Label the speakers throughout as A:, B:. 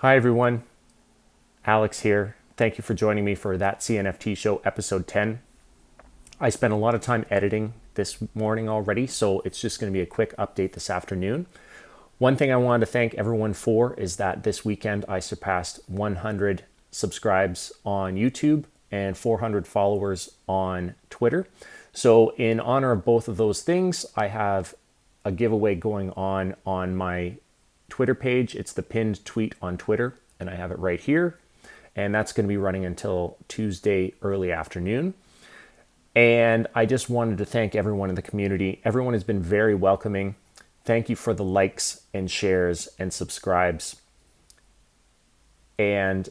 A: Hi everyone, Alex here. Thank you for joining me for That CNFT Show episode 10. I spent a lot of time editing this morning already, so it's just going to be a quick update this afternoon. One thing I wanted to thank everyone for is that this weekend I surpassed 100 subscribes on YouTube and 400 followers on Twitter. So in honor of both of those things, I have a giveaway going on my Twitter page. It's the pinned tweet on Twitter, and I have it right here. And that's going to be running until Tuesday early afternoon. And I just wanted to thank everyone in the community. Everyone has been very welcoming. Thank you for the likes and shares and subscribes. And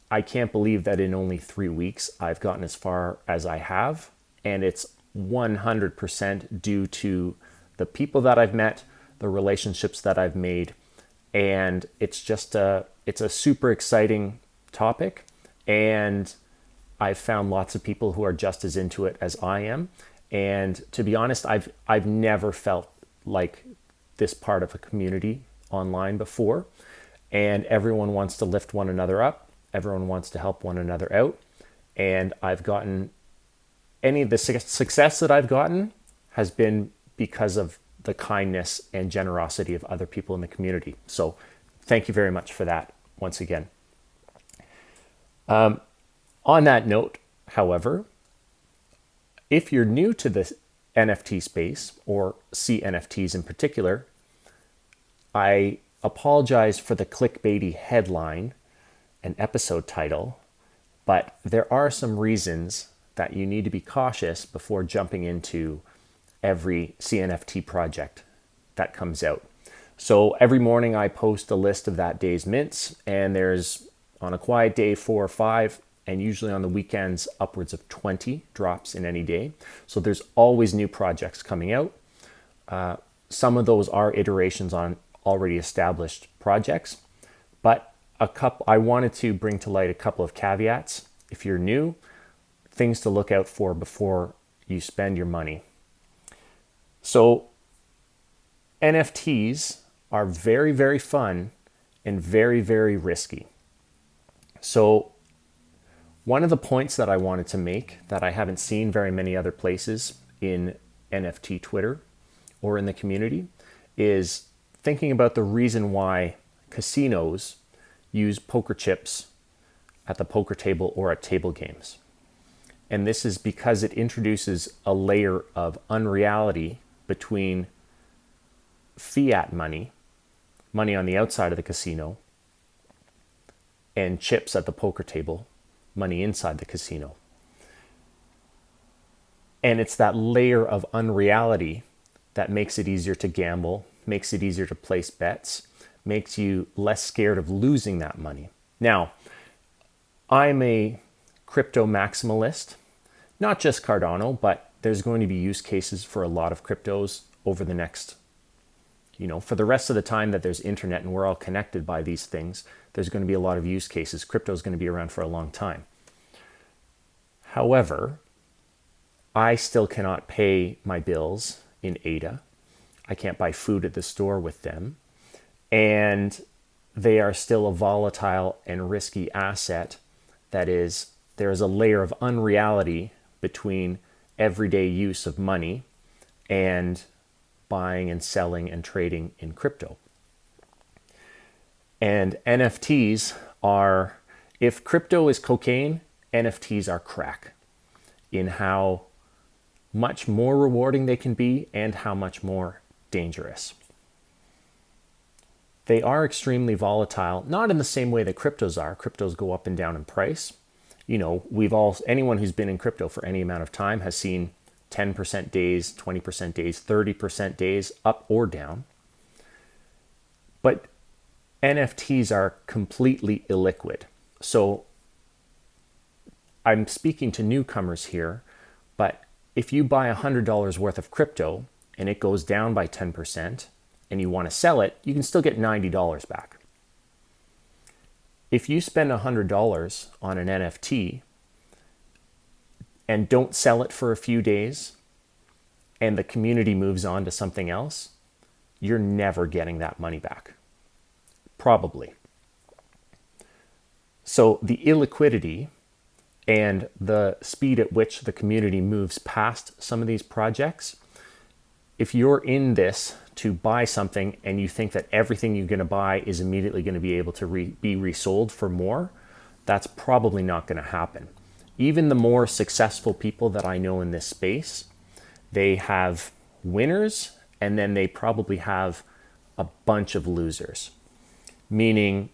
A: I can't believe that in only 3 weeks I've gotten as far as I have. And it's 100% due to the people that I've met, the relationships that I've made. And it's a super exciting topic. And I've found lots of people who are just as into it as I am. And to be honest, I've never felt like this part of a community online before. And everyone wants to lift one another up. Everyone wants to help one another out. And I've gotten any of the success that I've gotten has been because of the kindness and generosity of other people in the community. So thank you very much for that once again. On that note, however, if you're new to the NFT space or CNFTs in particular, I apologize for the clickbaity headline and episode title, but there are some reasons that you need to be cautious before jumping into every CNFT project that comes out. So every morning I post a list of that day's mints, and there's on a quiet day 4 or 5, and usually on the weekends upwards of 20 drops in any day. So there's always new projects coming out. Some of those are iterations on already established projects, but I wanted to bring to light a couple of caveats. If you're new, things to look out for before you spend your money. So NFTs are very, very fun and very, very risky. So one of the points that I wanted to make that I haven't seen very many other places in NFT Twitter or in the community is thinking about the reason why casinos use poker chips at the poker table or at table games. And this is because it introduces a layer of unreality between fiat money on the outside of the casino, and chips at the poker table, money inside the casino. And it's that layer of unreality that makes it easier to gamble, makes it easier to place bets, makes you less scared of losing that money. Now, I'm a crypto maximalist, not just Cardano, but there's going to be use cases for a lot of cryptos over the next, for the rest of the time that there's internet and we're all connected by these things, there's going to be a lot of use cases. Crypto is going to be around for a long time. However, I still cannot pay my bills in ADA. I can't buy food at the store with them. And they are still a volatile and risky asset. That is, there is a layer of unreality between everyday use of money and buying and selling and trading in crypto. And NFTs are, if crypto is cocaine, NFTs are crack in how much more rewarding they can be and how much more dangerous. They are extremely volatile, not in the same way that cryptos are. Cryptos go up and down in price. Anyone who's been in crypto for any amount of time has seen 10% days, 20% days, 30% days, up or down. But NFTs are completely illiquid. So I'm speaking to newcomers here, but if you buy $100 worth of crypto and it goes down by 10% and you want to sell it, you can still get $90 back. If you spend $100 on an NFT and don't sell it for a few days and the community moves on to something else, you're never getting that money back. Probably. So the illiquidity and the speed at which the community moves past some of these projects, if you're in this to buy something and you think that everything you're going to buy is immediately going to be able to be resold for more, that's probably not going to happen. Even the more successful people that I know in this space, they have winners and then they probably have a bunch of losers, meaning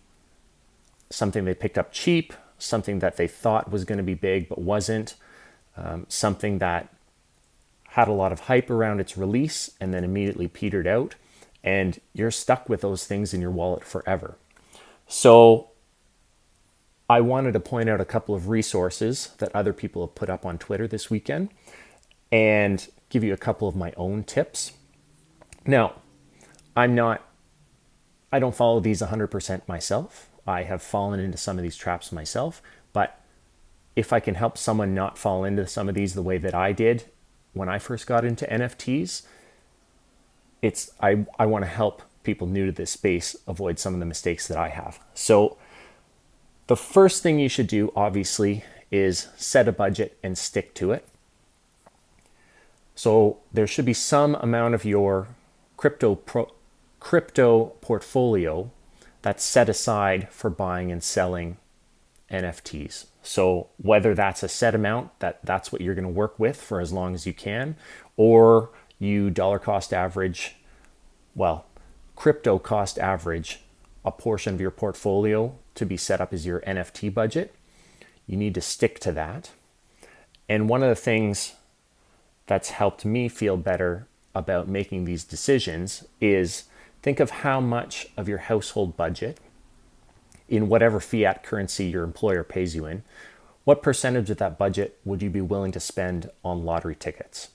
A: something they picked up cheap, something that they thought was going to be big but wasn't, something that had a lot of hype around its release and then immediately petered out, and you're stuck with those things in your wallet forever. So I wanted to point out a couple of resources that other people have put up on Twitter this weekend and give you a couple of my own tips. Now, I don't follow these 100% myself. I have fallen into some of these traps myself, but if I can help someone not fall into some of these the way that I did when I first got into NFTs, I want to help people new to this space avoid some of the mistakes that I have. So the first thing you should do, obviously, is set a budget and stick to it. So there should be some amount of your crypto portfolio that's set aside for buying and selling NFTs. So whether that's a set amount, that's what you're going to work with for as long as you can, or you dollar cost average, crypto cost average a portion of your portfolio to be set up as your NFT budget. You need to stick to that. And one of the things that's helped me feel better about making these decisions is think of how much of your household budget, in whatever fiat currency your employer pays you in, what percentage of that budget would you be willing to spend on lottery tickets?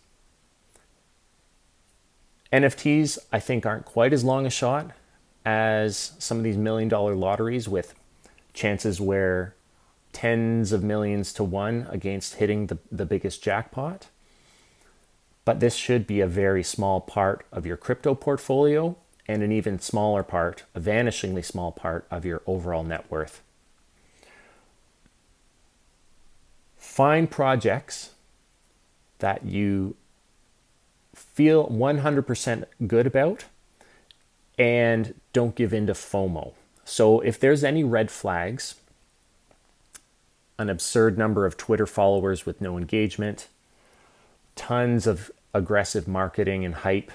A: NFTs, I think, aren't quite as long a shot as some of these $1 million lotteries with chances where tens of millions to one against hitting the biggest jackpot. But this should be a very small part of your crypto portfolio and an even smaller part, a vanishingly small part of your overall net worth. Find projects that you feel 100% good about and don't give in to FOMO. So if there's any red flags, an absurd number of Twitter followers with no engagement, tons of aggressive marketing and hype,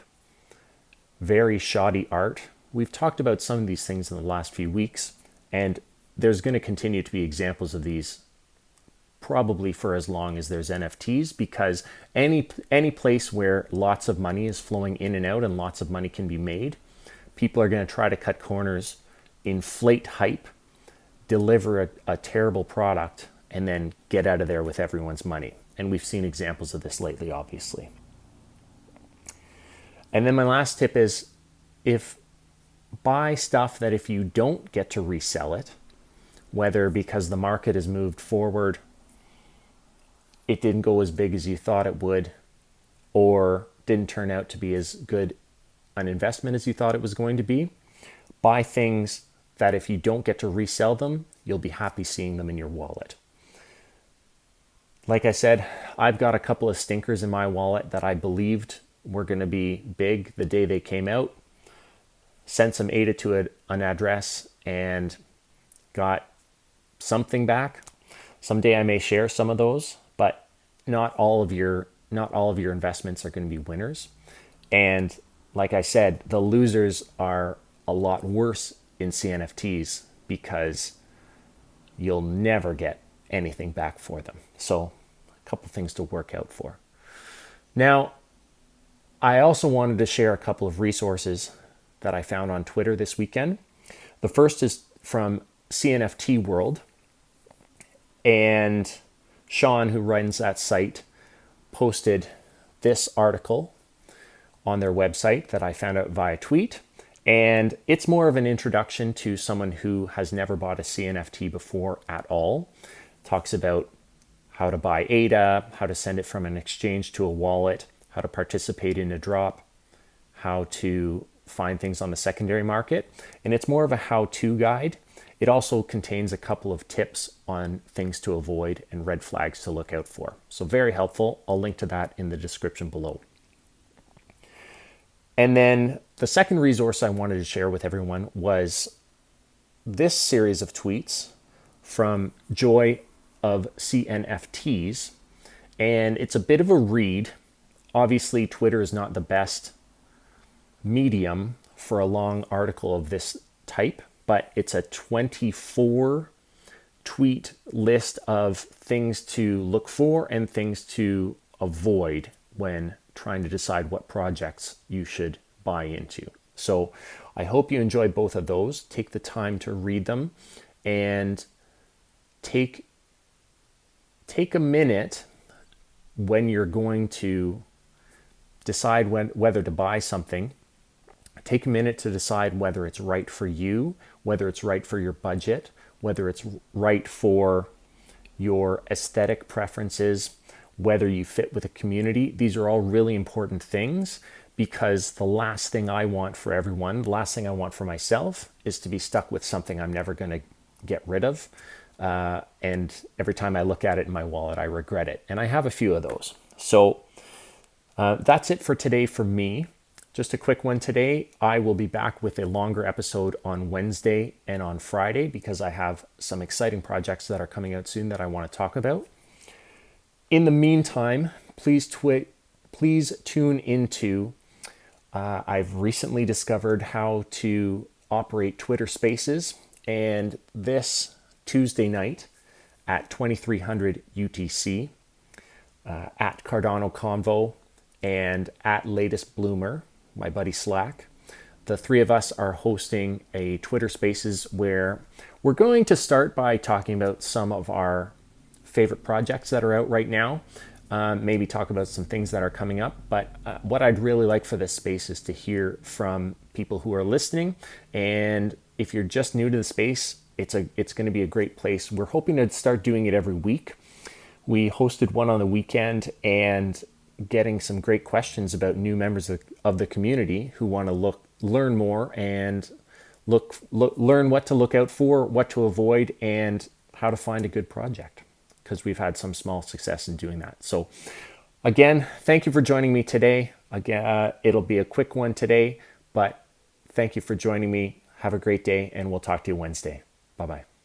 A: very shoddy art. We've talked about some of these things in the last few weeks, and there's going to continue to be examples of these probably for as long as there's NFTs, because any place where lots of money is flowing in and out and lots of money can be made, people are going to try to cut corners, inflate hype, deliver a terrible product, and then get out of there with everyone's money. And we've seen examples of this lately, obviously. And then my last tip is, buy stuff that if you don't get to resell it, whether because the market has moved forward, it didn't go as big as you thought it would, or didn't turn out to be as good an investment as you thought it was going to be, buy things that if you don't get to resell them, you'll be happy seeing them in your wallet. Like I said, I've got a couple of stinkers in my wallet that I believed were going to be big the day they came out. Sent some ADA to an address and got something back. Someday I may share some of those, but not all of your investments are going to be winners. And like I said, the losers are a lot worse in CNFTs because you'll never get anything back for them. So a couple things to work out for. Now, I also wanted to share a couple of resources that I found on Twitter this weekend. The first is from CNFT World, and Sean, who runs that site, posted this article on their website that I found out via tweet. And it's more of an introduction to someone who has never bought a CNFT before at all. Talks about how to buy ADA, how to send it from an exchange to a wallet, how to participate in a drop, how to find things on the secondary market. And it's more of a how-to guide. It also contains a couple of tips on things to avoid and red flags to look out for. So very helpful. I'll link to that in the description below. And then the second resource I wanted to share with everyone was this series of tweets from Joy of CNFTs. And it's a bit of a read. Obviously, Twitter is not the best medium for a long article of this type, but it's a 24 tweet list of things to look for and things to avoid when trying to decide what projects you should buy into. So I hope you enjoy both of those. Take the time to read them and take a minute when you're going to decide whether to buy something. Take a minute to decide whether it's right for you, whether it's right for your budget, whether it's right for your aesthetic preferences, whether you fit with a community. These are all really important things, because the last thing I want for everyone, the last thing I want for myself, is to be stuck with something I'm never going to get rid of. And every time I look at it in my wallet, I regret it. And I have a few of those. So that's it for today for me. Just a quick one today. I will be back with a longer episode on Wednesday and on Friday, because I have some exciting projects that are coming out soon that I want to talk about. In the meantime, please tune into, I've recently discovered how to operate Twitter Spaces, and this Tuesday night at 2300 UTC, at Cardano Convo and at Latest Bloomer, my buddy Slack, the three of us are hosting a Twitter Spaces where we're going to start by talking about some of our favorite projects that are out right now, maybe talk about some things that are coming up. But what I'd really like for this space is to hear from people who are listening. And if you're just new to the space, it's going to be a great place. We're hoping to start doing it every week. We hosted one on the weekend and getting some great questions about new members of the community who want to learn more and learn what to look out for, what to avoid, and how to find a good project, because we've had some small success in doing that. So again, thank you for joining me today. Again, it'll be a quick one today, but thank you for joining me. Have a great day, and we'll talk to you Wednesday. Bye-bye.